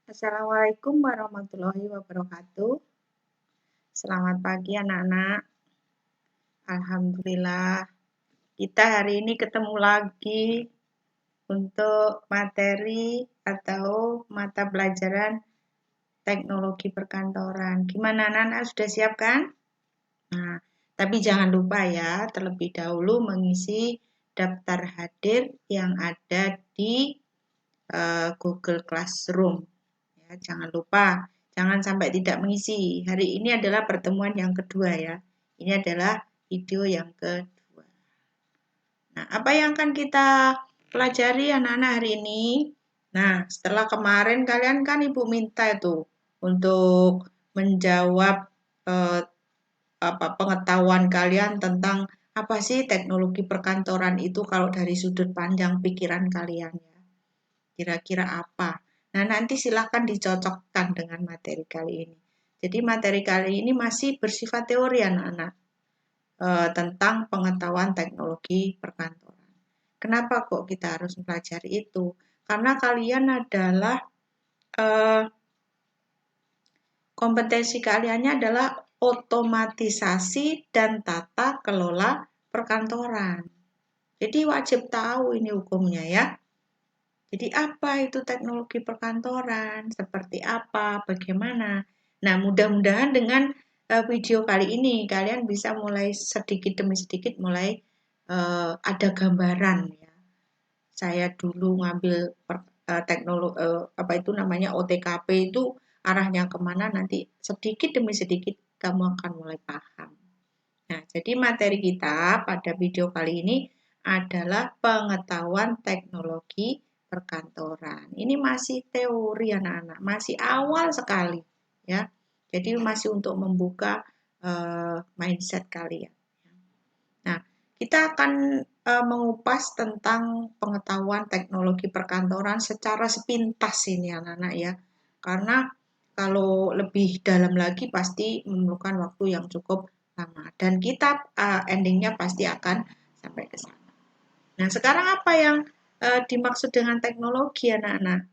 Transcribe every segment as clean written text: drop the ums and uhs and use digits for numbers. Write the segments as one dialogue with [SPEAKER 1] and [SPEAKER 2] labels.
[SPEAKER 1] Assalamualaikum warahmatullahi wabarakatuh. Selamat pagi anak-anak. Alhamdulillah, kita hari ini ketemu lagi untuk materi atau mata pelajaran teknologi perkantoran. Gimana anak-anak, sudah siap kan? Nah, tapi jangan lupa ya, terlebih dahulu mengisi daftar hadir yang ada di Google Classroom. Ya, jangan lupa, jangan sampai tidak mengisi. Hari ini adalah pertemuan yang kedua ya. Ini adalah video yang kedua. Nah, apa yang akan kita pelajari anak-anak hari ini? Nah, setelah kemarin kalian kan Ibu minta itu untuk menjawab pengetahuan kalian tentang apa sih teknologi perkantoran itu kalau dari sudut pandang pikiran kalian ya. Kira-kira apa? Nah, nanti silahkan dicocokkan dengan materi kali ini. Jadi materi kali ini masih bersifat teori anak-anak tentang pengetahuan teknologi perkantoran. Kenapa kok kita harus mempelajari itu? Karena kalian adalah kompetensi kaliannya adalah otomatisasi dan tata kelola perkantoran. Jadi wajib tahu ini hukumnya ya. Jadi apa itu teknologi perkantoran? Seperti apa? Bagaimana? Nah, mudah-mudahan dengan video kali ini kalian bisa mulai sedikit demi sedikit mulai ada gambaran ya. Saya dulu ngambil teknologi apa itu namanya OTKP itu arahnya kemana nanti sedikit demi sedikit kamu akan mulai paham. Nah, jadi materi kita pada video kali ini adalah pengetahuan teknologi perkantoran. Ini masih teori anak-anak, masih awal sekali ya. Jadi masih untuk membuka mindset kalian. Nah, kita akan mengupas tentang pengetahuan teknologi perkantoran secara sepintas ini anak-anak ya. Karena kalau lebih dalam lagi pasti memerlukan waktu yang cukup lama. Dan kita endingnya pasti akan sampai ke sana. Nah, sekarang apa yang dimaksud dengan teknologi anak-anak?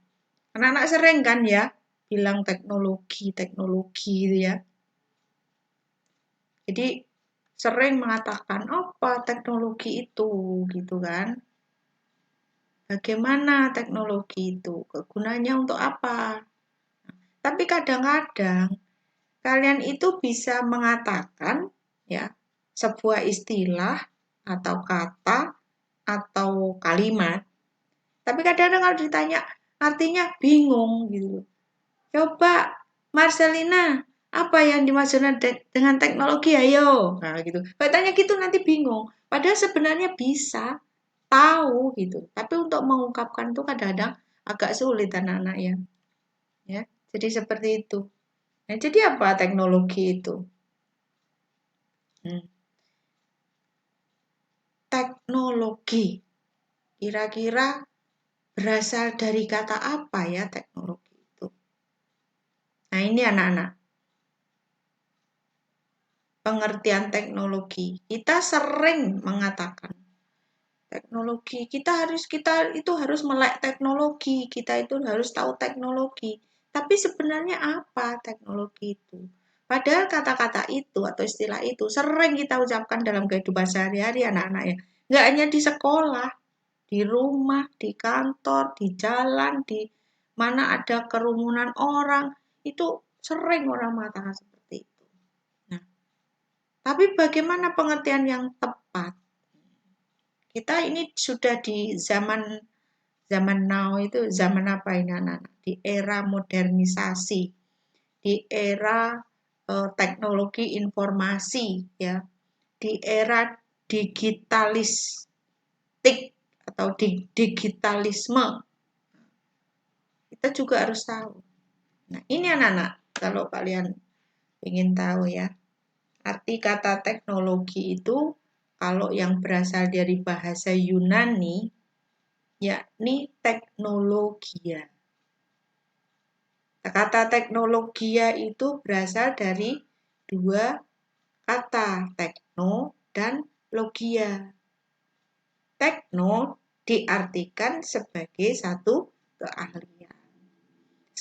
[SPEAKER 1] Anak-anak sering kan ya bilang teknologi gitu ya. Jadi sering mengatakan apa teknologi itu gitu kan. Bagaimana teknologi itu? Kegunaannya untuk apa? Tapi kadang-kadang kalian itu bisa mengatakan ya sebuah istilah atau kata atau kalimat. Tapi kadang-kadang kalau ditanya artinya bingung gitu. Coba Marcelina, apa yang dimaksud dengan teknologi? Ayo. Nah, gitu. Kalau tanya gitu nanti bingung. Padahal sebenarnya bisa tahu gitu. Tapi untuk mengungkapkan itu kadang-kadang agak sulit anak-anak ya. Ya. Jadi seperti itu. Nah, jadi apa teknologi itu? Teknologi. Kira-kira berasal dari kata apa ya teknologi itu? Nah, ini anak-anak. Pengertian teknologi. Kita sering mengatakan teknologi. Kita itu harus melek teknologi. Kita itu harus tahu teknologi. Tapi sebenarnya apa teknologi itu? Padahal kata-kata itu atau istilah itu sering kita ucapkan dalam kehidupan sehari-hari anak-anak ya. Nggak hanya di sekolah, di rumah, di kantor, di jalan, di mana ada kerumunan orang. Itu sering orang mengatakan seperti itu. Nah, tapi bagaimana pengertian yang tepat? Kita ini sudah di zaman now itu zaman apa ini anak-anak? Di era modernisasi, di era teknologi informasi ya, di era digitalistik atau digitalisme. Kita juga harus tahu. Nah, ini anak-anak kalau kalian ingin tahu ya. Arti kata teknologi itu kalau yang berasal dari bahasa Yunani yakni teknologia. Kata teknologia itu berasal dari dua kata, tekno dan logia. Tekno diartikan sebagai satu keahlian.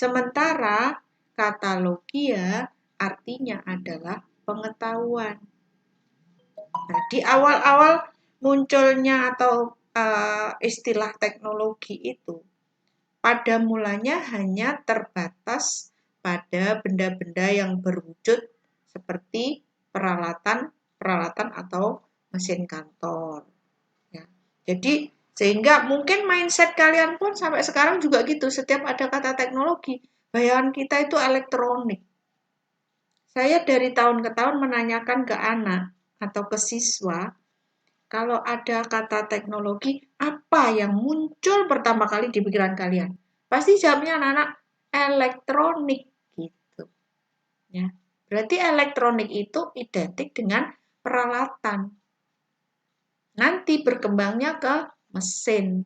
[SPEAKER 1] Sementara kata logia artinya adalah pengetahuan. Nah, di awal-awal munculnya atau istilah teknologi itu, pada mulanya hanya terbatas pada benda-benda yang berwujud seperti peralatan atau mesin kantor. Ya. Jadi sehingga mungkin mindset kalian pun sampai sekarang juga gitu. Setiap ada kata teknologi, bayangan kita itu elektronik. Saya dari tahun ke tahun menanyakan ke anak atau ke siswa, kalau ada kata teknologi, apa yang muncul pertama kali di pikiran kalian? Pasti jawabnya anak-anak elektronik gitu. Ya. Berarti elektronik itu identik dengan peralatan. Nanti berkembangnya ke mesin.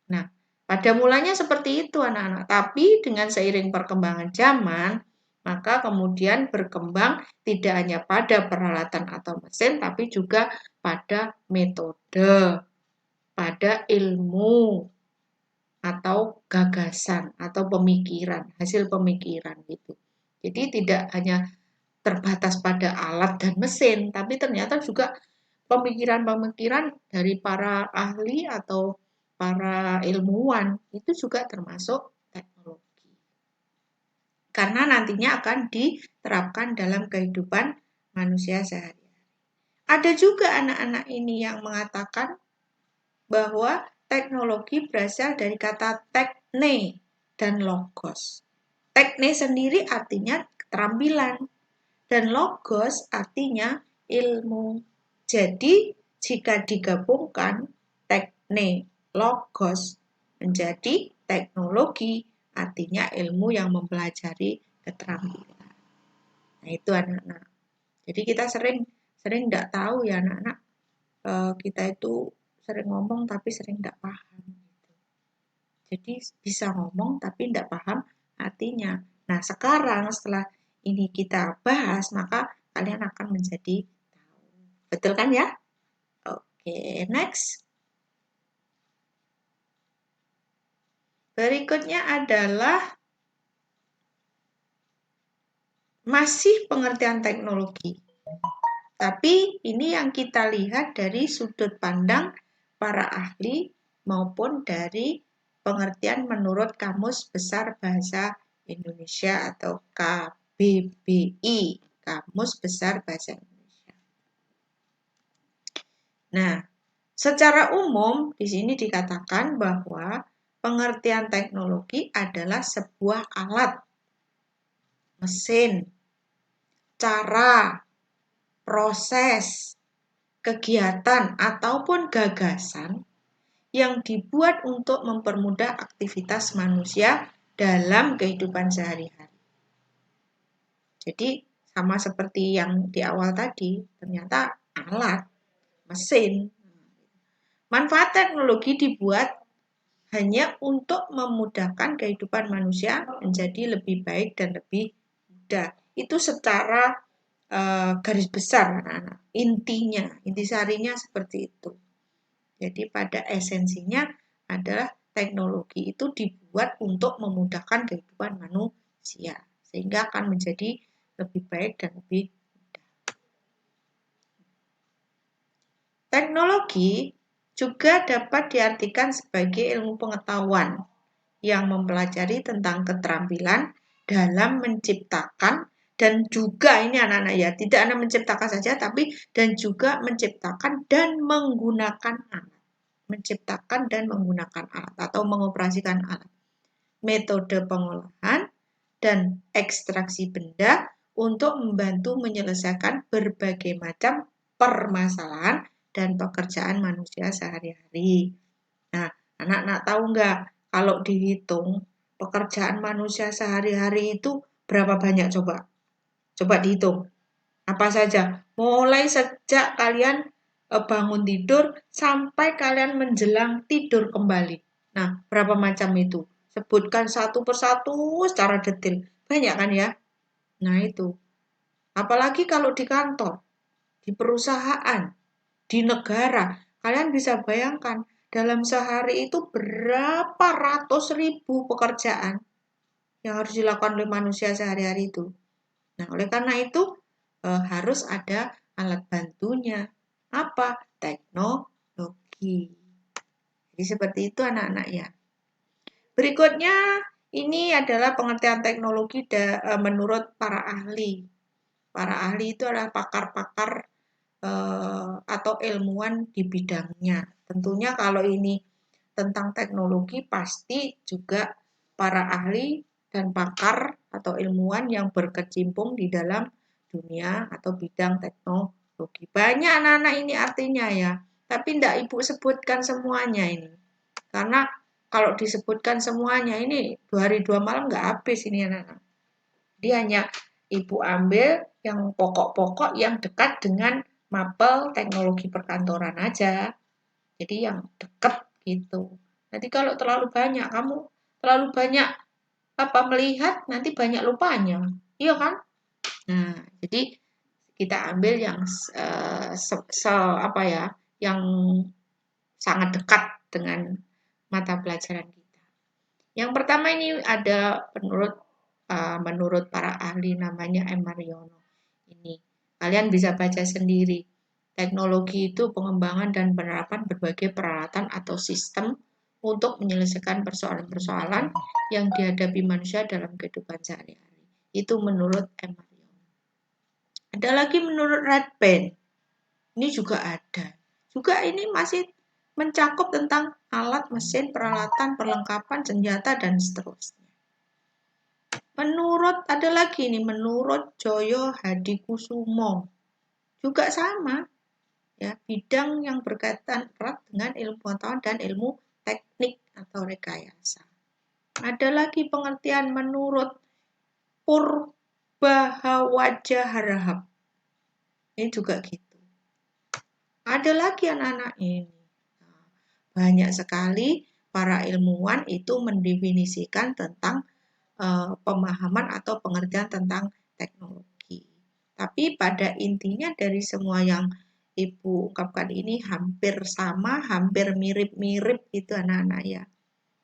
[SPEAKER 1] Nah, pada mulanya seperti itu anak-anak. Tapi dengan seiring perkembangan zaman, maka kemudian berkembang tidak hanya pada peralatan atau mesin, tapi juga pada metode, pada ilmu, atau gagasan, atau pemikiran, hasil pemikiran gitu. Jadi tidak hanya terbatas pada alat dan mesin, tapi ternyata juga pemikiran-pemikiran dari para ahli atau para ilmuwan itu juga termasuk teknologi. Karena nantinya akan diterapkan dalam kehidupan manusia sehari-hari. Ada juga anak-anak ini yang mengatakan bahwa teknologi berasal dari kata tekne dan logos. Tekne sendiri artinya keterampilan dan logos artinya ilmu. Jadi jika digabungkan tekne logos menjadi teknologi artinya ilmu yang mempelajari keterampilan. Nah itu anak-anak. Jadi kita sering tidak tahu ya anak-anak, kita itu sering ngomong tapi sering tidak paham. Jadi bisa ngomong tapi tidak paham artinya. Nah sekarang setelah ini kita bahas, maka kalian akan menjadi tahu. Betul kan ya? Oke, next. Berikutnya adalah masih pengertian teknologi. Tapi ini yang kita lihat dari sudut pandang para ahli maupun dari pengertian menurut Kamus Besar Bahasa Indonesia atau KBBI, Kamus Besar Bahasa Indonesia. Nah, secara umum di sini dikatakan bahwa pengertian teknologi adalah sebuah alat, mesin, cara, proses, kegiatan, ataupun gagasan yang dibuat untuk mempermudah aktivitas manusia dalam kehidupan sehari-hari. Jadi, sama seperti yang di awal tadi, ternyata alat, mesin. Manfaat teknologi dibuat hanya untuk memudahkan kehidupan manusia menjadi lebih baik dan lebih mudah. Itu secara garis besar anak-anak. Intisarinya seperti itu. Jadi pada esensinya adalah teknologi itu dibuat untuk memudahkan kehidupan manusia. Sehingga akan menjadi lebih baik dan lebih mudah. Teknologi juga dapat diartikan sebagai ilmu pengetahuan yang mempelajari tentang keterampilan dalam menciptakan dan juga ini anak-anak ya, tidak hanya menciptakan saja tapi dan juga menciptakan dan menggunakan alat. Menciptakan dan menggunakan alat atau mengoperasikan alat. Metode pengolahan dan ekstraksi benda untuk membantu menyelesaikan berbagai macam permasalahan dan pekerjaan manusia sehari-hari. Nah, anak-anak tahu nggak kalau dihitung pekerjaan manusia sehari-hari itu berapa banyak coba? Coba dihitung. Apa saja? Mulai sejak kalian bangun tidur sampai kalian menjelang tidur kembali. Nah, berapa macam itu? Sebutkan satu persatu secara detail. Banyak kan ya? Nah, itu. Apalagi kalau di kantor, di perusahaan, di negara. Kalian bisa bayangkan dalam sehari itu berapa ratus ribu pekerjaan. yang harus dilakukan oleh manusia sehari-hari itu. Nah, oleh karena itu harus ada alat bantunya. Apa? Teknologi. Jadi seperti itu anak-anak ya. Berikutnya ini adalah pengertian teknologi menurut para ahli. Para ahli itu adalah pakar-pakar atau ilmuwan di bidangnya. Tentunya kalau ini tentang teknologi pasti juga para ahli dan pakar atau ilmuwan yang berkecimpung di dalam dunia atau bidang teknologi. Banyak anak-anak ini artinya ya, tapi tidak Ibu sebutkan semuanya ini. Karena kalau disebutkan semuanya ini 2 hari 2 malam nggak habis ini anak-anak. Dia hanya Ibu ambil yang pokok-pokok yang dekat dengan mapel teknologi perkantoran aja. Jadi yang dekat gitu. Nanti kalau terlalu banyak, kamu terlalu banyak melihat, nanti banyak lupanya. Iya kan? Nah, jadi kita ambil yang yang sangat dekat dengan mata pelajaran kita. Yang pertama ini ada menurut para ahli namanya M. Mariono. Ini kalian bisa baca sendiri. Teknologi itu pengembangan dan penerapan berbagai peralatan atau sistem untuk menyelesaikan persoalan-persoalan yang dihadapi manusia dalam kehidupan sehari-hari. Itu menurut M. Mariono. Ada lagi menurut Radband. Ini juga ada. Juga ini masih mencakup tentang alat, mesin, peralatan, perlengkapan, senjata, dan seterusnya. Ada lagi nih, menurut Joyo Hadikusumo. Juga sama, ya, bidang yang berkaitan erat dengan ilmu pengetahuan dan ilmu teknik atau rekayasa. Ada lagi pengertian menurut Purbahawaja Harahap. Ini juga gitu. Ada lagi anak-anak ini. Banyak sekali para ilmuwan itu mendefinisikan tentang pemahaman atau pengertian tentang teknologi. Tapi pada intinya dari semua yang Ibu ungkapkan ini hampir sama, hampir mirip-mirip itu anak-anak ya.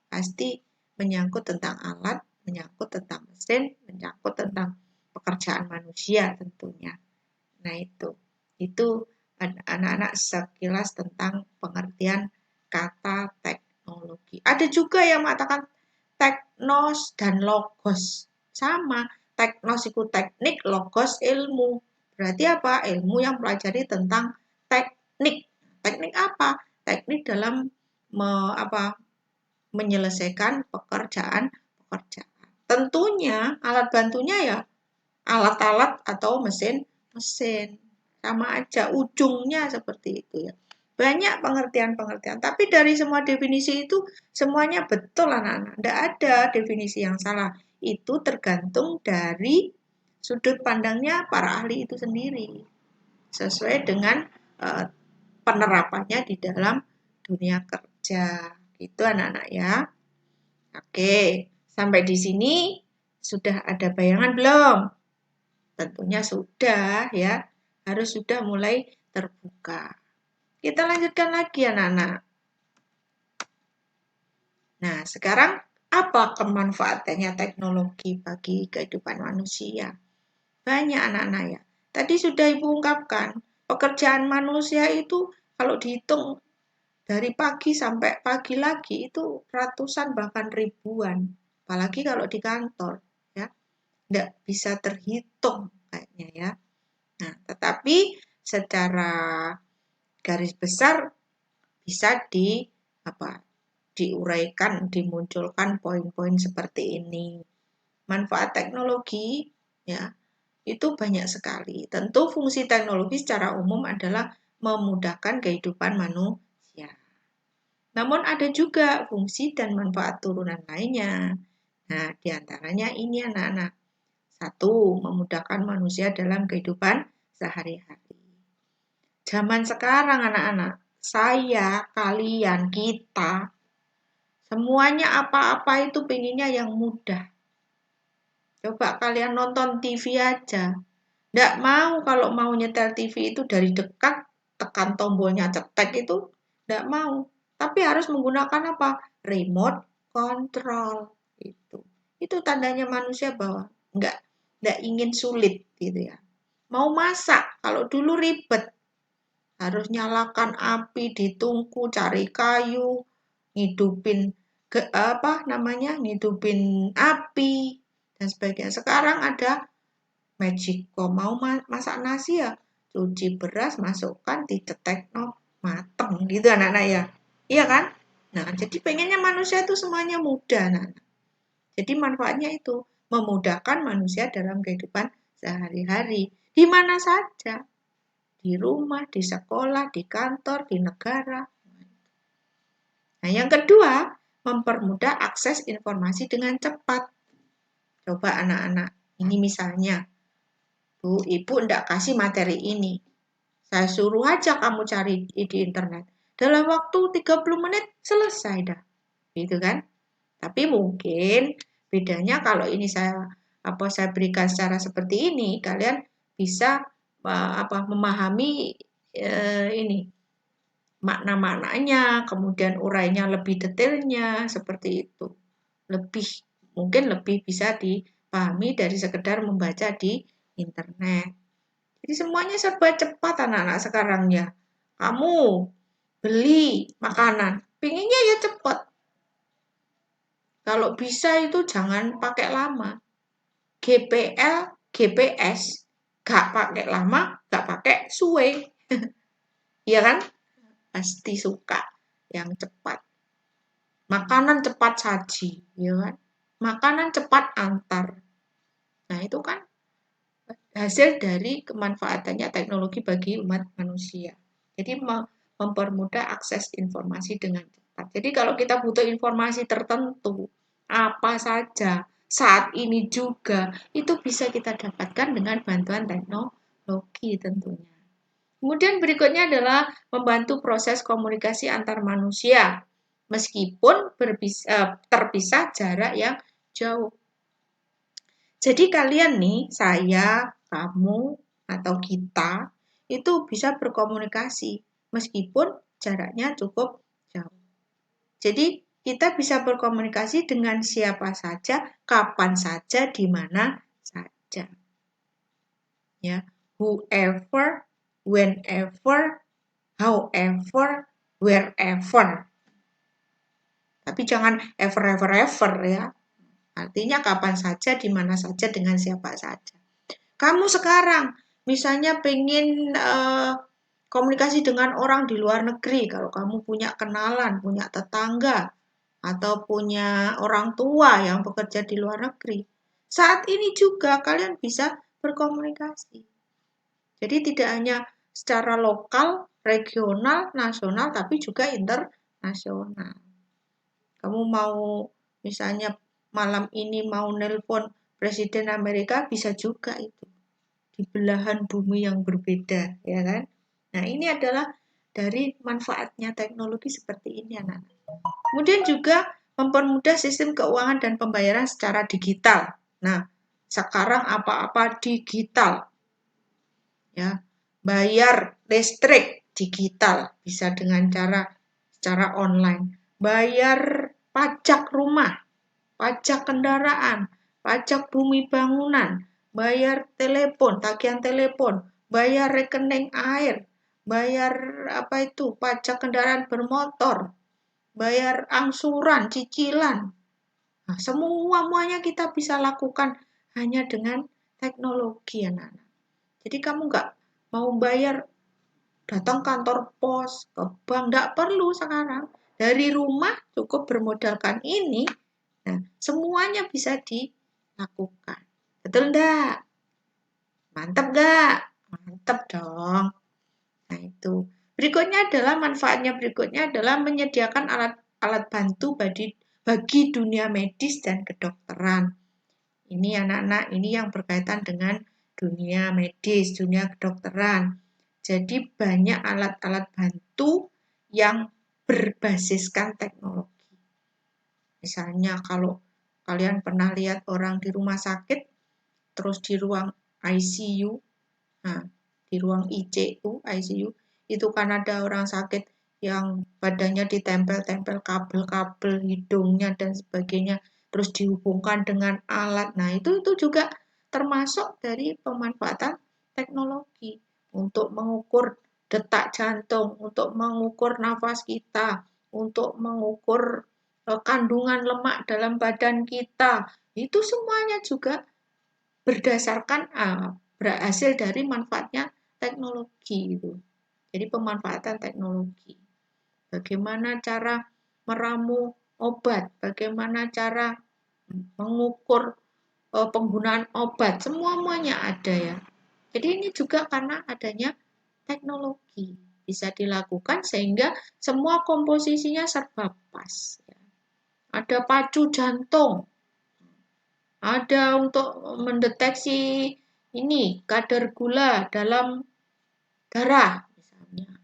[SPEAKER 1] Pasti menyangkut tentang alat, menyangkut tentang mesin, menyangkut tentang pekerjaan manusia tentunya. Nah itu anak-anak sekilas tentang pengertian kata teknologi. Ada juga yang mengatakan teknos dan logos. Sama, teknos itu teknik, logos ilmu. Berarti apa? Ilmu yang pelajari tentang teknik. Teknik apa? Teknik dalam menyelesaikan pekerjaan. Tentunya alat bantunya ya alat-alat atau mesin. Sama aja, ujungnya seperti itu ya. Banyak pengertian-pengertian, tapi dari semua definisi itu semuanya betul anak-anak. Tidak ada definisi yang salah. Itu tergantung dari sudut pandangnya para ahli itu sendiri. Sesuai dengan penerapannya di dalam dunia kerja. Gitu anak-anak ya. Oke, sampai di sini sudah ada bayangan belum? Tentunya sudah ya. Harus sudah mulai terbuka. Kita lanjutkan lagi anak-anak. Nah, sekarang apa kemanfaatannya teknologi bagi kehidupan manusia? Banyak anak-anak ya. Tadi sudah Ibu ungkapkan, pekerjaan manusia itu kalau dihitung dari pagi sampai pagi lagi itu ratusan bahkan ribuan. Apalagi kalau di kantor ya. Tidak bisa terhitung kayaknya ya. Nah, tetapi secara garis besar bisa diuraikan, dimunculkan poin-poin seperti ini. Manfaat teknologi ya itu banyak sekali. Tentu fungsi teknologi secara umum adalah memudahkan kehidupan manusia. Namun ada juga fungsi dan manfaat turunan lainnya. Nah, diantaranya ini anak-anak. 1. Memudahkan manusia dalam kehidupan sehari-hari. Zaman sekarang anak-anak, saya, kalian, kita, semuanya apa-apa itu pengennya yang mudah. Coba kalian nonton TV aja. Nggak mau kalau mau nyetel TV itu dari dekat, tekan tombolnya cetek itu, nggak mau. Tapi harus menggunakan apa? Remote control. Itu tandanya manusia bahwa nggak ingin sulit gitu ya. Mau masak, kalau dulu ribet, harus nyalakan api di tungku, cari kayu, ngidupin ngidupin api dan sebagainya. Sekarang ada Magicom, mau masak nasi ya, cuci beras, masukkan, dicetek, no, mateng gitu anak-anak ya. Iya kan? Nah, jadi pengennya manusia itu semuanya mudah. Nah, jadi manfaatnya itu memudahkan manusia dalam kehidupan sehari-hari. Di mana saja. Di rumah, di sekolah, di kantor, di negara. Nah, yang kedua, mempermudah akses informasi dengan cepat. Coba anak-anak, ini misalnya, Bu, Ibu enggak kasih materi ini. Saya suruh aja kamu cari di internet. Dalam waktu 30 menit selesai dah. Gitu kan? Tapi mungkin bedanya kalau ini saya berikan secara seperti ini, kalian bisa memahami ini makna-maknanya, kemudian urainya lebih detailnya seperti itu. Mungkin lebih bisa dipahami dari sekedar membaca di internet. Jadi semuanya serba cepat anak-anak sekarang ya. Kamu beli makanan, pinginnya ya cepat. Kalau bisa itu jangan pakai lama. GPL, GPS, gak pakai lama, gak pakai suwe. Iya kan? Pasti suka yang cepat. Makanan cepat saji, ya kan? Makanan cepat antar. Nah, itu kan hasil dari kemanfaatannya teknologi bagi umat manusia. Jadi mempermudah akses informasi dengan cepat. Jadi kalau kita butuh informasi tertentu, apa saja, saat ini juga, itu bisa kita dapatkan dengan bantuan teknologi tentunya. Kemudian berikutnya adalah membantu proses komunikasi antar manusia, meskipun terpisah jarak yang jauh. Jadi kalian nih, saya, kamu, atau kita, itu bisa berkomunikasi meskipun jaraknya cukup jauh. Jadi kita bisa berkomunikasi dengan siapa saja, kapan saja, di mana saja. Ya, whoever, whenever, however, wherever. Tapi jangan ever ya. Artinya kapan saja, di mana saja, dengan siapa saja. Kamu sekarang misalnya pengen komunikasi dengan orang di luar negeri, kalau kamu punya kenalan, punya tetangga, atau punya orang tua yang bekerja di luar negeri. Saat ini juga kalian bisa berkomunikasi. Jadi tidak hanya secara lokal, regional, nasional, tapi juga internasional. Kamu mau misalnya malam ini mau nelpon Presiden Amerika, bisa juga itu. Di belahan bumi yang berbeda, ya kan? Nah, ini adalah dari manfaatnya teknologi seperti ini, anak-anak. Kemudian juga mempermudah sistem keuangan dan pembayaran secara digital. Nah, sekarang apa-apa digital. Ya, bayar listrik digital, bisa dengan secara online. Bayar pajak rumah, pajak kendaraan, pajak bumi bangunan, bayar telepon, tagihan telepon, bayar rekening air, bayar pajak kendaraan bermotor, bayar angsuran, cicilan. Nah, semuanya kita bisa lakukan hanya dengan teknologi, anak-anak. Jadi kamu nggak mau bayar, datang kantor pos, ke bank, nggak perlu sekarang. Dari rumah cukup bermodalkan ini, nah semuanya bisa dilakukan. Betul enggak? Mantap enggak? Mantap dong. Nah itu. Manfaatnya berikutnya adalah menyediakan alat bantu bagi dunia medis dan kedokteran. Ini anak-anak, ini yang berkaitan dengan dunia medis, dunia kedokteran. Jadi banyak alat-alat bantu yang berbasiskan teknologi. Misalnya kalau kalian pernah lihat orang di rumah sakit, terus di ruang ICU, nah di ruang ICU, itu kan ada orang sakit yang badannya ditempel-tempel kabel-kabel, hidungnya dan sebagainya, terus dihubungkan dengan alat. Nah, itu juga termasuk dari pemanfaatan teknologi untuk mengukur detak jantung, untuk mengukur nafas kita, untuk mengukur kandungan lemak dalam badan kita. Itu semuanya juga berdasarkan berhasil dari manfaatnya teknologi itu. Jadi pemanfaatan teknologi. Bagaimana cara meramu obat, bagaimana cara mengukur penggunaan obat, semuanya ada ya. Jadi ini juga karena adanya teknologi bisa dilakukan sehingga semua komposisinya serba pas. Ada pacu jantung, ada untuk mendeteksi ini kadar gula dalam darah, misalnya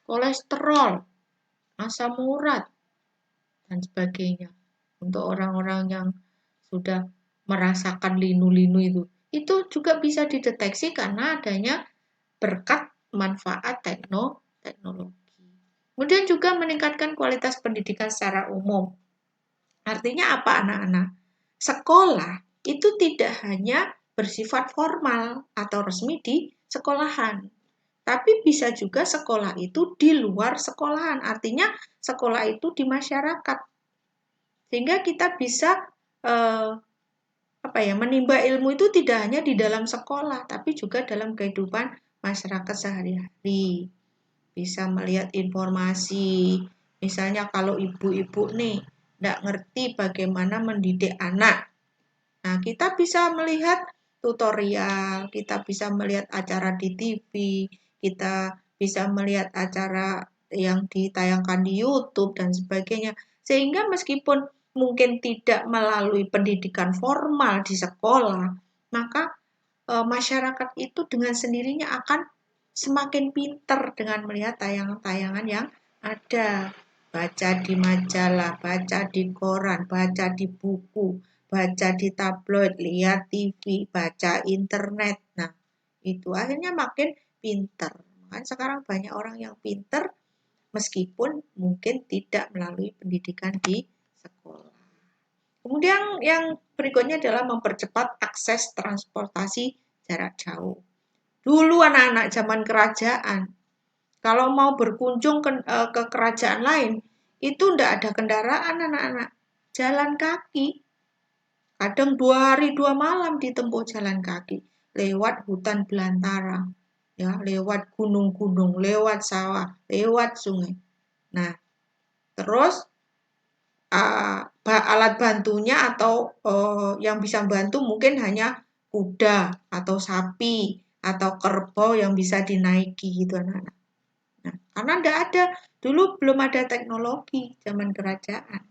[SPEAKER 1] kolesterol, asam urat, dan sebagainya. Untuk orang-orang yang sudah merasakan linu-linu itu juga bisa dideteksi karena adanya berkat manfaat teknologi. Kemudian juga meningkatkan kualitas pendidikan secara umum. Artinya apa anak-anak? Sekolah itu tidak hanya bersifat formal atau resmi di sekolahan, tapi bisa juga sekolah itu di luar sekolahan. Artinya sekolah itu di masyarakat. Sehingga kita bisa menimba ilmu itu tidak hanya di dalam sekolah, tapi juga dalam kehidupan masyarakat sehari-hari. Bisa melihat informasi, misalnya kalau ibu-ibu nih tidak ngerti bagaimana mendidik anak. Nah, kita bisa melihat tutorial, kita bisa melihat acara di TV, kita bisa melihat acara yang ditayangkan di YouTube dan sebagainya. Sehingga meskipun mungkin tidak melalui pendidikan formal di sekolah, maka masyarakat itu dengan sendirinya akan semakin pinter dengan melihat tayangan-tayangan yang ada. Baca di majalah, baca di koran, baca di buku, baca di tabloid, lihat TV, baca internet. Nah, itu akhirnya makin pinter. Kan sekarang banyak orang yang pinter meskipun mungkin tidak melalui pendidikan di sekolah. Kemudian yang berikutnya adalah mempercepat akses transportasi jarak jauh. Dulu anak-anak zaman kerajaan, kalau mau berkunjung ke kerajaan lain, itu tidak ada kendaraan anak-anak. Jalan kaki. Kadang 2 hari 2 malam ditempuh jalan kaki. Lewat hutan belantara. Ya, lewat gunung-gunung, lewat sawah, lewat sungai. Nah, terus alat bantunya atau yang bisa bantu mungkin hanya kuda atau sapi atau kerbau yang bisa dinaiki gitu anak-anak. Nah, karena tidak ada, dulu belum ada teknologi zaman kerajaan,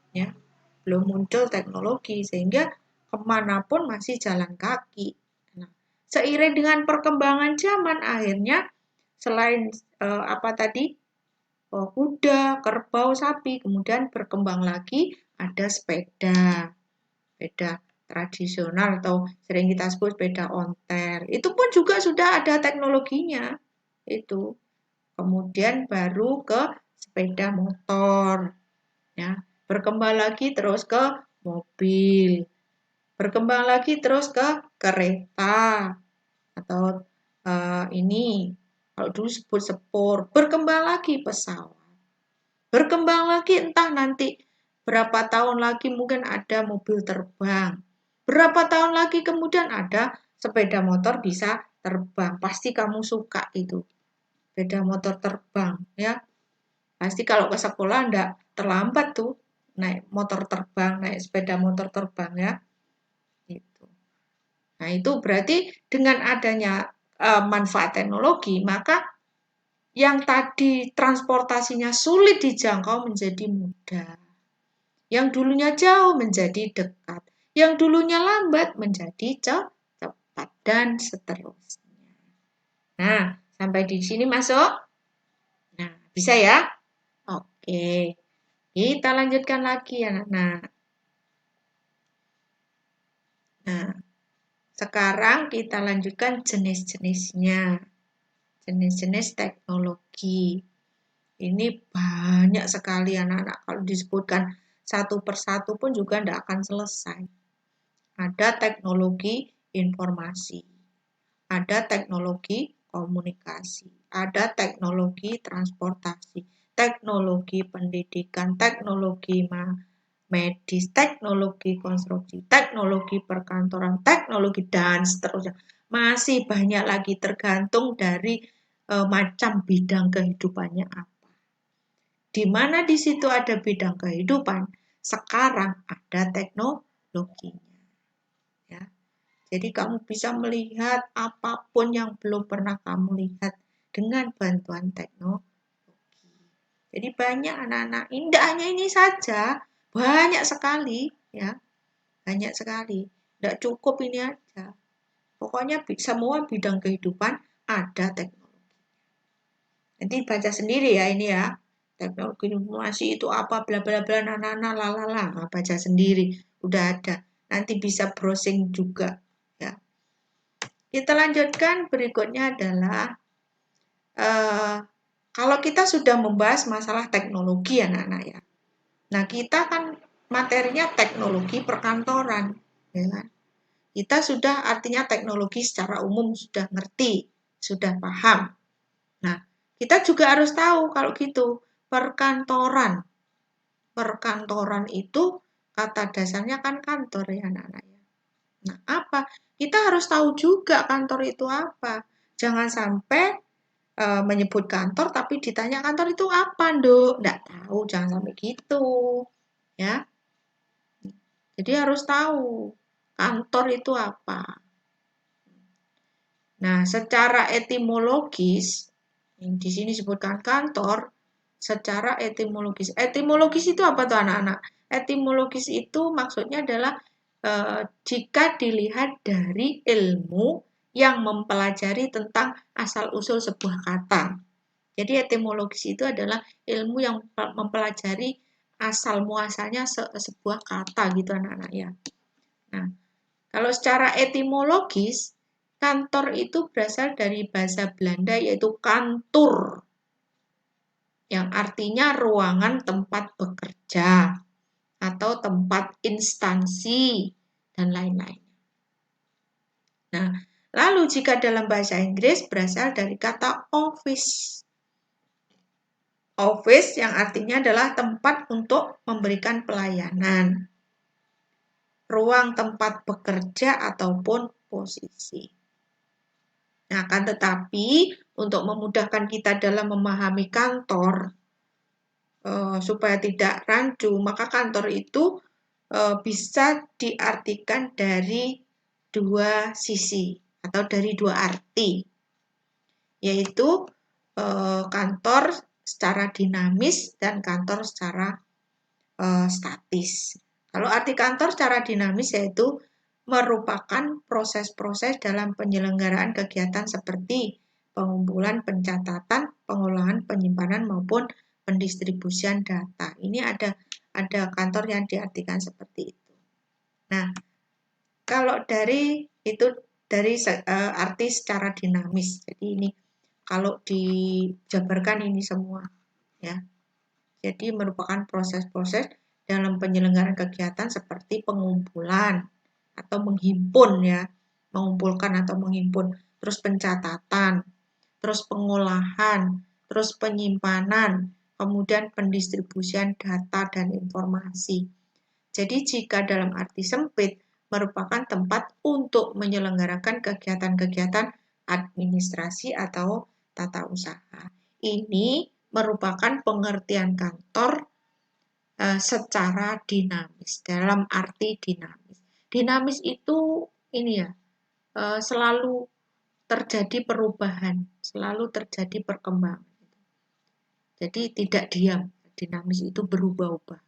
[SPEAKER 1] ya, belum muncul teknologi sehingga kemanapun masih jalan kaki. Nah, seiring dengan perkembangan zaman akhirnya selain kuda, kerbau, sapi, kemudian berkembang lagi ada sepeda tradisional atau sering kita sebut sepeda ontel. Itu pun juga sudah ada teknologinya. Itu. Kemudian baru ke sepeda motor. Ya, berkembang lagi terus ke mobil. Berkembang lagi terus ke kereta atau kalau dulu sebut sepur. Berkembang lagi pesawat. Berkembang lagi entah nanti berapa tahun lagi mungkin ada mobil terbang. Berapa tahun lagi kemudian ada sepeda motor bisa terbang. Pasti kamu suka itu. Sepeda motor terbang ya. Pasti kalau ke sekolah enggak terlambat tuh naik motor terbang, naik sepeda motor terbang ya. Gitu. Nah, itu berarti dengan adanya manfaat teknologi, maka yang tadi transportasinya sulit dijangkau menjadi mudah. Yang dulunya jauh menjadi dekat. Yang dulunya lambat menjadi cepat dan seterusnya. Nah, sampai di sini masuk? Nah, bisa ya? Oke. Kita lanjutkan lagi ya, anak-anak. Nah, sekarang kita lanjutkan jenis-jenisnya. Jenis-jenis teknologi. Ini banyak sekali anak-anak kalau disebutkan satu persatu pun juga tidak akan selesai. Ada teknologi informasi, ada teknologi komunikasi, ada teknologi transportasi, teknologi pendidikan, teknologi medis, teknologi konstruksi, teknologi perkantoran, teknologi, dan seterusnya. Masih banyak lagi tergantung dari macam bidang kehidupannya apa. Di mana di situ ada bidang kehidupan, sekarang ada teknologinya. Ya. Jadi kamu bisa melihat apapun yang belum pernah kamu lihat dengan bantuan teknologi. Jadi banyak anak-anak, tidak hanya ini saja, banyak sekali, ya, banyak sekali. Tidak cukup ini aja. Pokoknya semua bidang kehidupan ada teknologi. Nanti baca sendiri ya ini ya. Teknologi informasi itu apa, bla bla bla, nana lalala, baca sendiri, udah ada. Nanti bisa browsing juga, ya. Kita lanjutkan, berikutnya adalah kalau kita sudah membahas masalah teknologi anak-anak ya. Nah, kita kan materinya teknologi perkantoran, ya kan? Kita sudah artinya teknologi secara umum sudah ngerti, sudah paham. Nah, kita juga harus tahu kalau gitu perkantoran. Perkantoran itu kata dasarnya kan kantor ya anak-anak ya. Nah, apa? Kita harus tahu juga kantor itu apa. Jangan sampai menyebut kantor tapi ditanya kantor itu apa, Nduk? Nggak tahu, jangan sampai gitu. Ya. Jadi harus tahu kantor itu apa. Nah, secara etimologis, di sini disebutkan kantor, secara etimologis. Etimologis itu apa tuh anak-anak? Etimologis itu maksudnya adalah jika dilihat dari ilmu yang mempelajari tentang asal-usul sebuah kata. Jadi etimologis itu adalah ilmu yang mempelajari asal muasalnya sebuah kata gitu anak-anak ya. Nah, kalau secara etimologis, kantor itu berasal dari bahasa Belanda yaitu kantor, yang artinya ruangan tempat bekerja atau tempat instansi dan lain-lain. Nah, lalu jika dalam bahasa Inggris berasal dari kata office. Office yang artinya adalah tempat untuk memberikan pelayanan, ruang tempat bekerja ataupun posisi. Nah, akan tetapi untuk memudahkan kita dalam memahami kantor, supaya tidak rancu, maka kantor itu bisa diartikan dari dua sisi atau dari dua arti, yaitu kantor secara dinamis dan kantor secara statis. Kalau arti kantor secara dinamis yaitu merupakan proses-proses dalam penyelenggaraan kegiatan seperti pengumpulan, pencatatan, pengolahan, penyimpanan maupun pendistribusian data. Ini ada kantor yang diartikan seperti itu. Nah, kalau dari arti secara dinamis. Jadi ini kalau dijabarkan ini semua ya. Jadi merupakan proses-proses dalam penyelenggaraan kegiatan seperti pengumpulan atau menghimpun ya, mengumpulkan atau menghimpun, terus pencatatan, terus pengolahan, terus penyimpanan, kemudian pendistribusian data dan informasi. Jadi jika dalam arti sempit merupakan tempat untuk menyelenggarakan kegiatan-kegiatan administrasi atau tata usaha. Ini merupakan pengertian kantor secara dinamis, dalam arti dinamis. Dinamis itu ini ya, selalu terjadi perubahan, selalu terjadi perkembangan. Jadi tidak diam, dinamis itu berubah-ubah.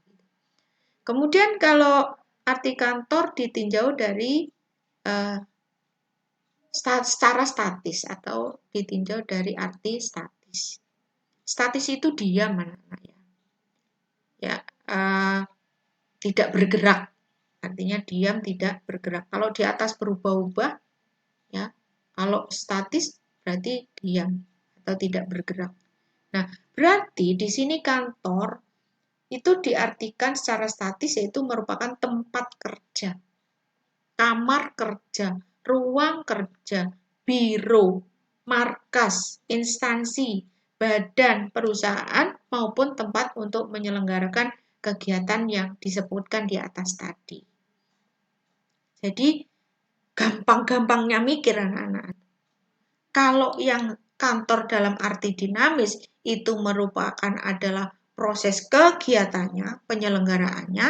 [SPEAKER 1] Kemudian kalau arti kantor ditinjau dari secara statis atau ditinjau dari arti statis. Statis itu diam anak-anak ya. Ya, tidak bergerak. Artinya diam, tidak bergerak. Kalau di atas berubah-ubah, ya. Kalau statis berarti diam atau tidak bergerak. Nah, berarti di sini kantor itu diartikan secara statis yaitu merupakan tempat kerja, kamar kerja, ruang kerja, biro, markas, instansi, badan, perusahaan, maupun tempat untuk menyelenggarakan kegiatan yang disebutkan di atas tadi. Jadi, gampang-gampangnya mikir anak-anak. Kalau yang kantor dalam arti dinamis itu merupakan adalah proses kegiatannya, penyelenggaraannya,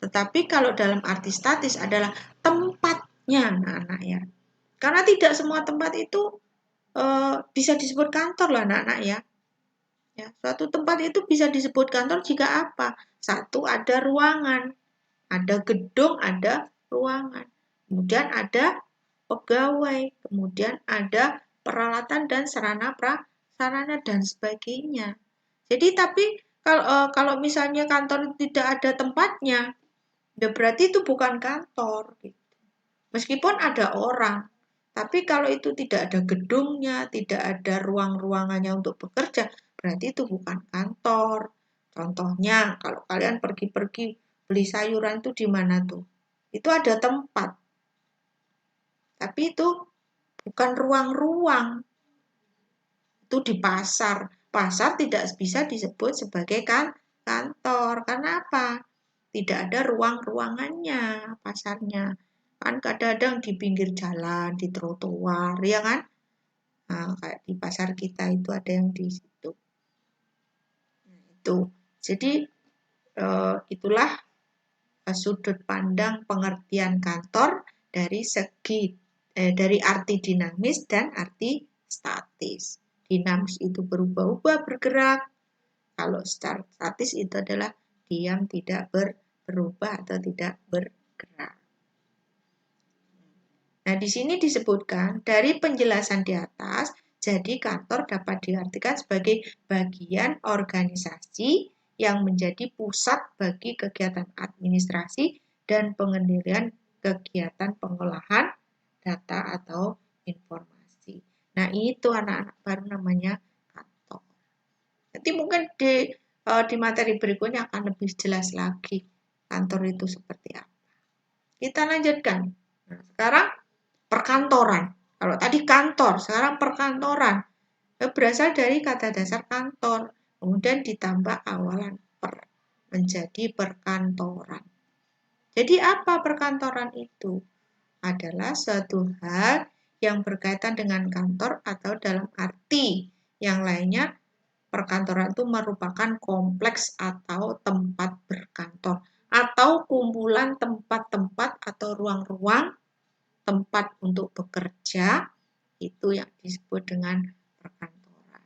[SPEAKER 1] tetapi kalau dalam arti statis adalah tempatnya anak-anak ya. Karena tidak semua tempat itu bisa disebut kantor lah anak-anak ya. Ya, suatu tempat itu bisa disebut kantor jika apa? Satu, ada ruangan, ada gedung, ada ruangan. Kemudian ada pegawai, kemudian ada peralatan dan sarana dan sebagainya. Jadi tapi kalau misalnya kantor tidak ada tempatnya, ya berarti itu bukan kantor. Gitu. Meskipun ada orang, tapi kalau itu tidak ada gedungnya, tidak ada ruang-ruangannya untuk bekerja, berarti itu bukan kantor. Contohnya, kalau kalian pergi-pergi beli sayuran itu di mana tuh? Itu ada tempat. Tapi itu bukan ruang-ruang. Itu di pasar. Pasar tidak bisa disebut sebagai kantor. Karena apa? Tidak ada ruang-ruangannya pasarnya. Kan kadang-kadang di pinggir jalan, di trotoar, ya kan? Nah, kayak di pasar kita itu ada yang di situ. Nah, itu. Jadi itulah sudut pandang pengertian kantor dari dari arti dinamis dan arti statis. Dinamis itu berubah-ubah, bergerak. Kalau secara statis itu adalah diam, tidak berubah atau tidak bergerak. Nah, di sini disebutkan dari penjelasan di atas, jadi kantor dapat diartikan sebagai bagian organisasi yang menjadi pusat bagi kegiatan administrasi dan pengendalian kegiatan pengolahan data atau informasi. Nah, itu anak-anak baru namanya kantor. Nanti mungkin di materi berikutnya akan lebih jelas lagi kantor itu seperti apa. Kita lanjutkan. Nah, sekarang perkantoran. Kalau tadi kantor, sekarang perkantoran. Berasal dari kata dasar kantor, kemudian ditambah awalan per, menjadi perkantoran. Jadi apa perkantoran itu? Adalah suatu hal yang berkaitan dengan kantor atau dalam arti yang lainnya, perkantoran itu merupakan kompleks atau tempat berkantor atau kumpulan tempat-tempat atau ruang-ruang tempat untuk bekerja, itu yang disebut dengan perkantoran.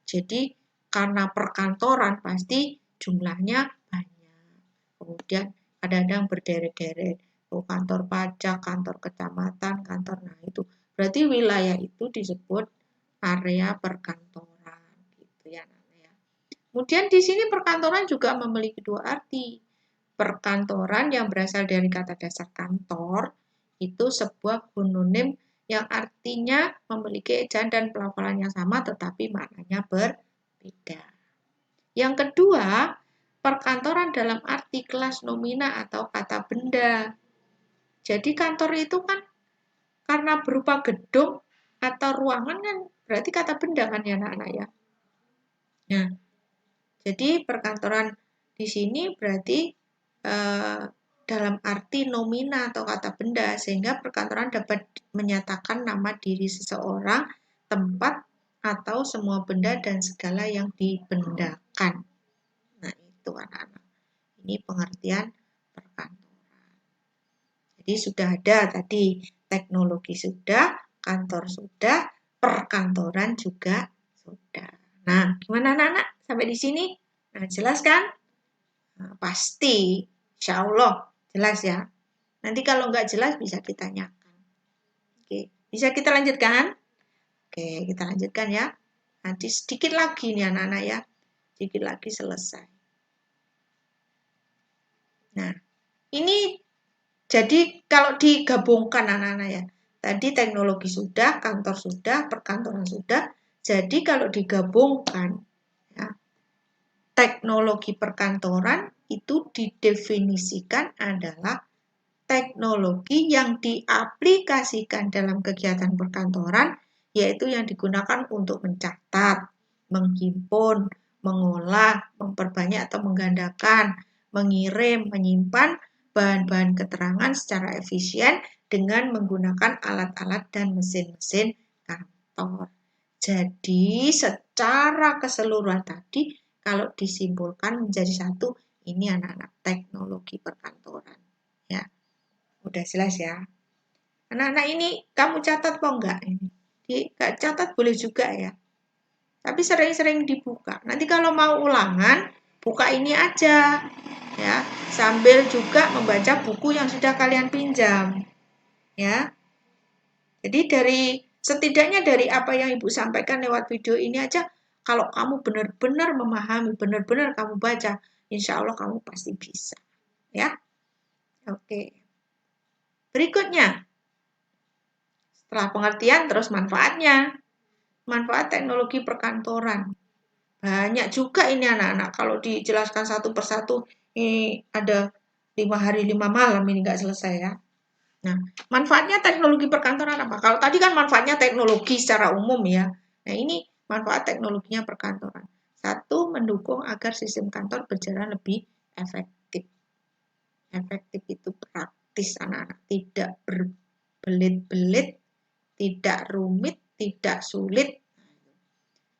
[SPEAKER 1] Jadi karena perkantoran pasti jumlahnya banyak. Kemudian kadang-kadang berderet-deret. Kantor pajak, kantor kecamatan, kantor, nah itu. Berarti wilayah itu disebut area perkantoran. Gitu ya. Kemudian di sini perkantoran juga memiliki dua arti. Perkantoran yang berasal dari kata dasar kantor, itu sebuah homonim yang artinya memiliki ejaan dan pelafalan yang sama tetapi maknanya berbeda. Yang kedua, perkantoran dalam arti kelas nomina atau kata benda. Jadi kantor itu kan karena berupa gedung atau ruangan kan berarti kata benda kan ya anak-anak ya. Nah, jadi perkantoran di sini berarti dalam arti nomina atau kata benda, sehingga perkantoran dapat menyatakan nama diri seseorang, tempat, atau semua benda dan segala yang dibendakan. Nah, itu anak-anak. Ini pengertian perkantoran. Jadi sudah ada tadi teknologi sudah, kantor sudah, perkantoran juga sudah. Nah, gimana anak-anak? Sampai di sini? Nah, jelas kan? Nah, pasti, insya Allah jelas ya. Nanti kalau nggak jelas bisa ditanyakan. Oke, bisa kita lanjutkan? Oke, kita lanjutkan ya. Nanti sedikit lagi nih anak-anak ya. Sedikit lagi selesai. Nah, ini jadi kalau digabungkan anak-anak ya. Tadi teknologi sudah, kantor sudah, perkantoran sudah. Jadi kalau digabungkan, ya, teknologi perkantoran itu didefinisikan adalah teknologi yang diaplikasikan dalam kegiatan perkantoran, yaitu yang digunakan untuk mencatat, menghimpun, mengolah, memperbanyak atau menggandakan, mengirim, menyimpan bahan-bahan keterangan secara efisien dengan menggunakan alat-alat dan mesin-mesin kantor. Jadi secara keseluruhan tadi, kalau disimpulkan menjadi satu, ini anak-anak teknologi perkantoran. Ya. Udah jelas ya. Anak-anak ini kamu catat apa enggak ini? Gak catat boleh juga ya. Tapi sering-sering dibuka. Nanti kalau mau ulangan, buka ini aja. Ya, sambil juga membaca buku yang sudah kalian pinjam. Ya. Jadi setidaknya dari apa yang Ibu sampaikan lewat video ini aja, kalau kamu benar-benar memahami, benar-benar kamu baca, insya Allah kamu pasti bisa. Ya. Oke. Berikutnya, setelah pengertian, terus manfaatnya. Manfaat teknologi perkantoran. Banyak juga ini anak-anak. Kalau dijelaskan satu persatu, ini ada 5 hari 5 malam ini nggak selesai ya. Nah, manfaatnya teknologi perkantoran apa? Kalau tadi kan manfaatnya teknologi secara umum ya. Nah, ini manfaat teknologinya perkantoran. Satu, mendukung agar sistem kantor berjalan lebih efektif. Efektif itu praktis anak-anak. Tidak berbelit-belit, tidak rumit, tidak sulit.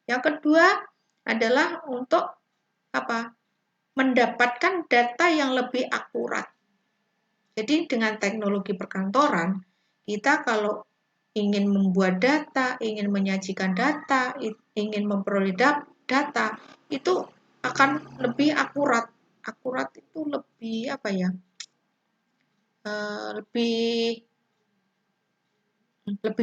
[SPEAKER 1] Yang kedua adalah untuk apa? Mendapatkan data yang lebih akurat. Jadi dengan teknologi perkantoran, kita kalau ingin membuat data, ingin menyajikan data, ingin memperoleh data, itu akan lebih akurat. Akurat itu lebih apa ya? Lebih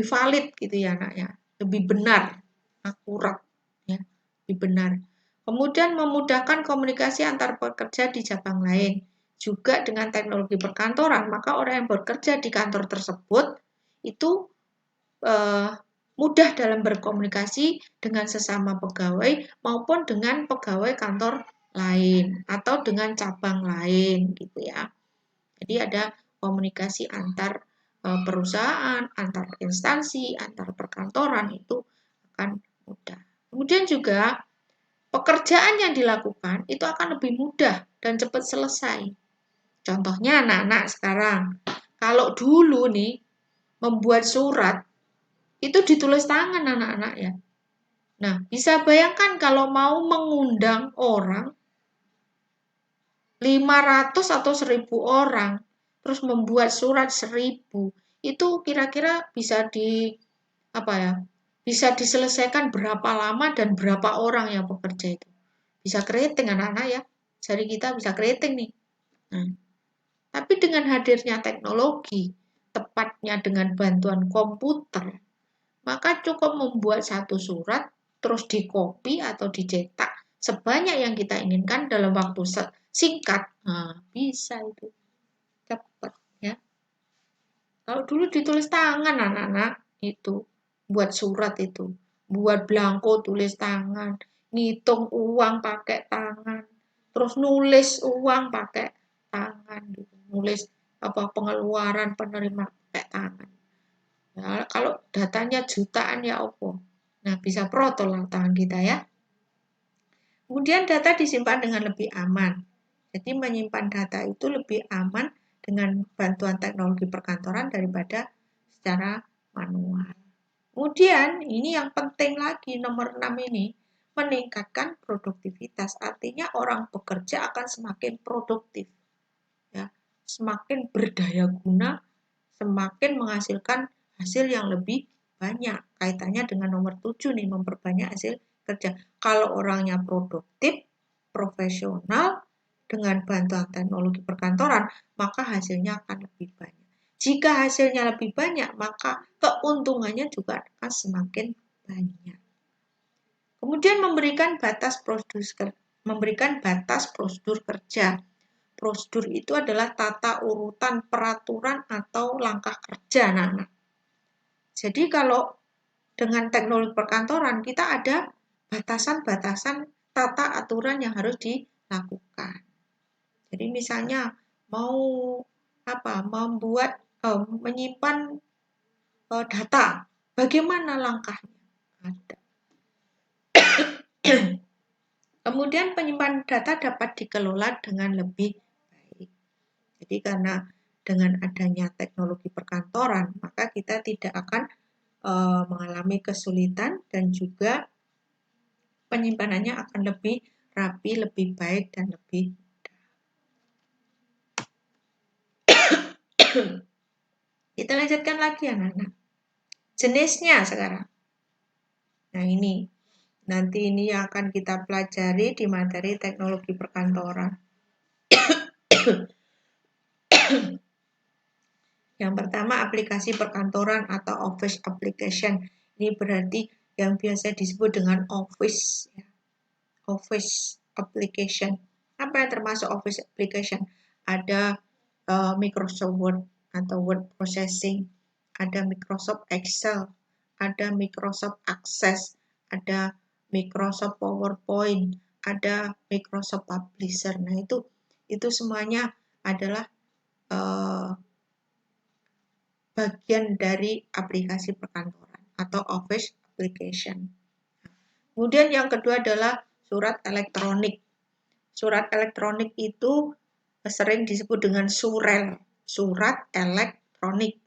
[SPEAKER 1] valid gitu ya anak ya, lebih benar, akurat ya, lebih benar. Kemudian memudahkan komunikasi antar pekerja di cabang lain. Juga dengan teknologi perkantoran, maka orang yang bekerja di kantor tersebut itu mudah dalam berkomunikasi dengan sesama pegawai maupun dengan pegawai kantor lain atau dengan cabang lain gitu ya. Jadi ada komunikasi antar perusahaan, antar instansi, antar perkantoran itu akan mudah. Kemudian juga pekerjaan yang dilakukan itu akan lebih mudah dan cepat selesai. Contohnya anak-anak sekarang, kalau dulu nih membuat surat itu ditulis tangan anak-anak ya. Nah, bisa bayangkan kalau mau mengundang orang 500 atau 1000 orang, terus membuat surat 1000, itu kira-kira bisa diselesaikan berapa lama dan berapa orang yang bekerja itu. Bisa keriting anak-anak ya. Jadi kita bisa keriting nih. Nah, tapi dengan hadirnya teknologi, tepatnya dengan bantuan komputer, maka cukup membuat satu surat, terus dikopi atau dicetak sebanyak yang kita inginkan dalam waktu singkat. Nah, bisa itu. Cepat ya. Kalau dulu ditulis tangan anak-anak itu, buat surat itu, buat belangko tulis tangan, ngitung uang pakai tangan, terus nulis uang pakai tangan gitu. Nulis apa pengeluaran penerima pakai tangan. Nah, kalau datanya jutaan ya apa? Nah, bisa protol lah tangan kita ya. Kemudian data disimpan dengan lebih aman. Jadi menyimpan data itu lebih aman dengan bantuan teknologi perkantoran daripada secara manual. Kemudian ini yang penting lagi nomor 6 ini, meningkatkan produktivitas. Artinya orang bekerja akan semakin produktif. Ya, semakin berdaya guna, semakin menghasilkan hasil yang lebih banyak. Kaitannya dengan nomor 7 nih, memperbanyak hasil kerja. Kalau orangnya produktif, profesional, dengan bantuan teknologi perkantoran, maka hasilnya akan lebih banyak. Jika hasilnya lebih banyak, maka keuntungannya juga akan semakin banyak. Kemudian memberikan batas prosedur kerja. Prosedur itu adalah tata urutan peraturan atau langkah kerja anak-anak. Jadi kalau dengan teknologi perkantoran kita ada batasan-batasan tata aturan yang harus dilakukan. Jadi misalnya mau menyimpan data, bagaimana langkahnya? Ada. Kemudian penyimpanan data dapat dikelola dengan lebih baik. Jadi karena dengan adanya teknologi perkantoran, maka kita tidak akan mengalami kesulitan dan juga penyimpanannya akan lebih rapi, lebih baik, dan lebih mudah. Kita lanjutkan lagi anak-anak. Jenisnya sekarang. Nah ini, nanti ini yang akan kita pelajari di materi teknologi perkantoran. Yang pertama aplikasi perkantoran atau office application. Ini berarti yang biasa disebut dengan office. Office application. Apa yang termasuk office application? Ada Microsoft Word atau word processing, ada Microsoft Excel, ada Microsoft Access, ada Microsoft PowerPoint, ada Microsoft Publisher. Nah, itu semuanya adalah bagian dari aplikasi perkantoran atau office application. Kemudian yang kedua adalah surat elektronik. Surat elektronik itu sering disebut dengan surel, surat elektronik.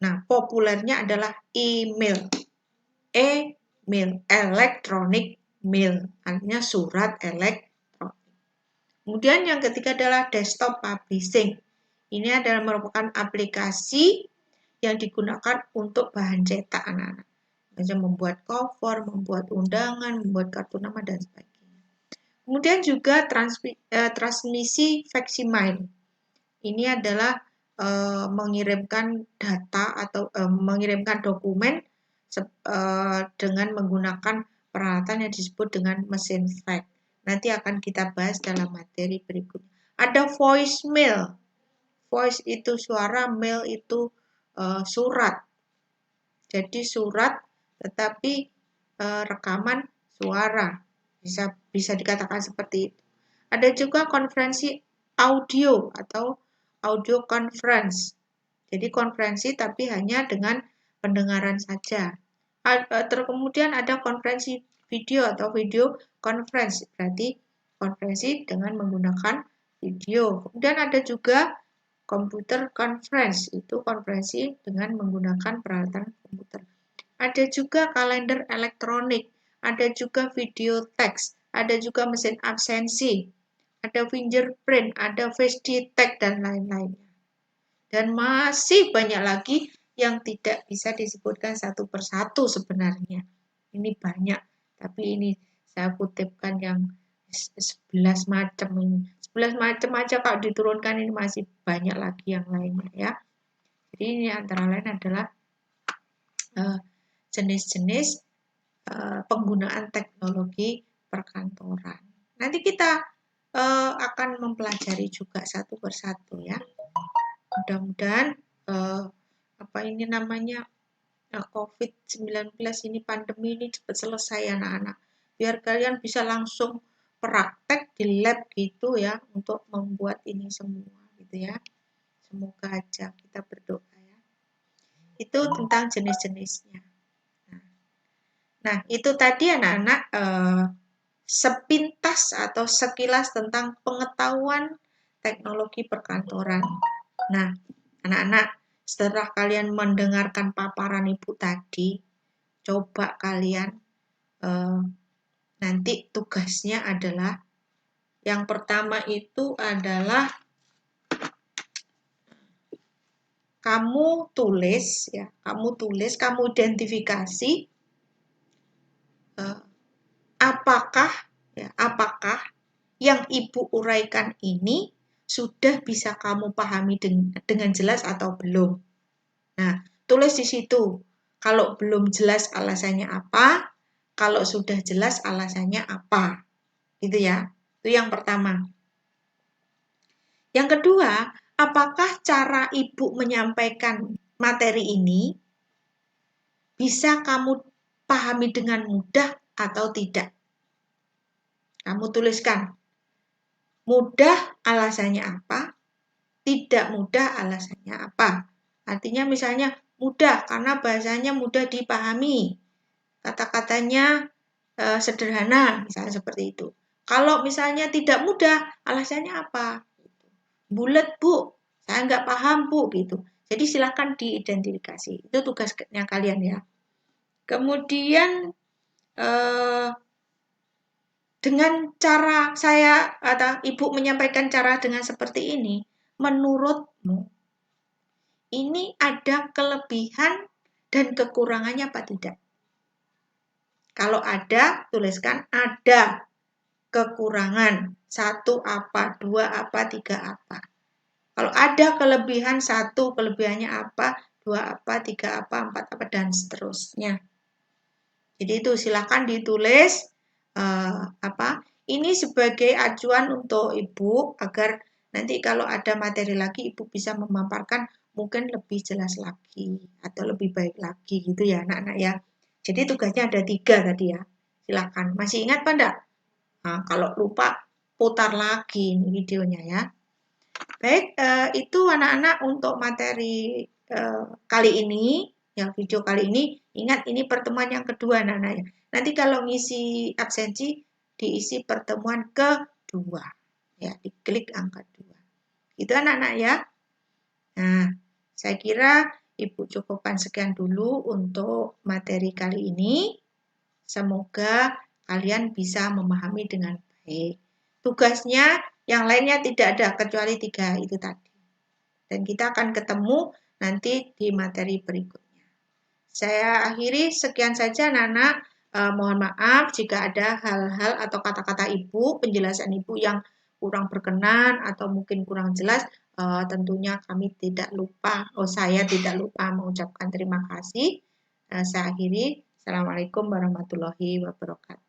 [SPEAKER 1] Nah, populernya adalah email. Electronic mail, artinya surat elektronik. Kemudian yang ketiga adalah desktop publishing. Ini adalah merupakan aplikasi yang digunakan untuk bahan cetak anak-anak. Misalnya membuat cover, membuat undangan, membuat kartu nama, dan sebagainya. Kemudian juga transmisi facsimile. Ini adalah mengirimkan data atau mengirimkan dokumen dengan menggunakan peralatan yang disebut dengan mesin fax. Nanti akan kita bahas dalam materi berikutnya. Ada voicemail. Voice itu suara, mail itu surat. Jadi surat tetapi rekaman suara. Bisa dikatakan seperti itu. Ada juga konferensi audio atau audio conference. Jadi konferensi tapi hanya dengan pendengaran saja. Kemudian ada konferensi video atau video conference. Berarti konferensi dengan menggunakan video. Kemudian ada juga computer conference, itu konferensi dengan menggunakan peralatan komputer. Ada juga kalender elektronik, ada juga video text, ada juga mesin absensi, ada fingerprint, ada face detect, dan lain-lainnya. Dan masih banyak lagi yang tidak bisa disebutkan satu persatu sebenarnya. Ini banyak, tapi ini saya kutipkan yang 11 macam ini. 11 macam aja kalau diturunkan ini masih banyak lagi yang lainnya ya. Jadi ini antara lain adalah jenis-jenis penggunaan teknologi perkantoran. Nanti kita akan mempelajari juga satu persatu ya. Mudah-mudahan COVID-19 ini, pandemi ini cepat selesai anak-anak. Biar kalian bisa langsung praktek di lab gitu ya untuk membuat ini semua gitu ya. Semoga aja, kita berdoa ya. Itu tentang jenis-jenisnya. Nah, itu tadi anak-anak sepintas atau sekilas tentang pengetahuan teknologi perkantoran. Nah, anak-anak, setelah kalian mendengarkan paparan ibu tadi, coba kalian nanti tugasnya adalah yang pertama itu adalah kamu tulis, kamu identifikasi apakah yang ibu uraikan ini sudah bisa kamu pahami dengan jelas atau belum. Nah, tulis di situ. Kalau belum jelas alasannya apa, kalau sudah jelas alasannya apa. Gitu ya. Itu yang pertama. Yang kedua, apakah cara ibu menyampaikan materi ini bisa kamu pahami dengan mudah atau tidak? Kamu tuliskan. Mudah alasannya apa? Tidak mudah alasannya apa? Artinya misalnya mudah karena bahasanya mudah dipahami. Kata-katanya sederhana, misalnya seperti itu. Kalau misalnya tidak mudah, alasannya apa? Bulat, Bu. Saya nggak paham, Bu. Gitu. Jadi silakan diidentifikasi. Itu tugasnya kalian ya. Kemudian dengan cara saya atau Ibu menyampaikan cara dengan seperti ini, menurutmu ini ada kelebihan dan kekurangannya apa tidak? Kalau ada, tuliskan ada kekurangan. 1 apa, 2 apa, 3 apa. Kalau ada kelebihan 1, kelebihannya apa, 2 apa, 3 apa, 4 apa, dan seterusnya. Jadi itu silakan ditulis ini sebagai acuan untuk Ibu agar nanti kalau ada materi lagi Ibu bisa memaparkan mungkin lebih jelas lagi atau lebih baik lagi gitu ya anak-anak ya. Jadi tugasnya ada 3 tadi ya. Silakan. Masih ingat Pak enggak? Nah, kalau lupa putar lagi ini videonya ya. Baik, itu anak-anak untuk materi kali ini, yang video kali ini. Ingat ini pertemuan yang kedua anak-anak ya. Nanti kalau ngisi absensi diisi pertemuan kedua. Ya, diklik angka 2. Itu anak-anak ya. Nah, saya kira Ibu cukupkan sekian dulu untuk materi kali ini. Semoga kalian bisa memahami dengan baik. Tugasnya yang lainnya tidak ada kecuali 3 itu tadi. Dan kita akan ketemu nanti di materi berikutnya. Saya akhiri sekian saja anak-anak. Mohon maaf jika ada hal-hal atau kata-kata Ibu, penjelasan Ibu yang kurang berkenan atau mungkin kurang jelas. Tentunya saya tidak lupa mengucapkan terima kasih. Saya akhiri. Assalamualaikum warahmatullahi wabarakatuh.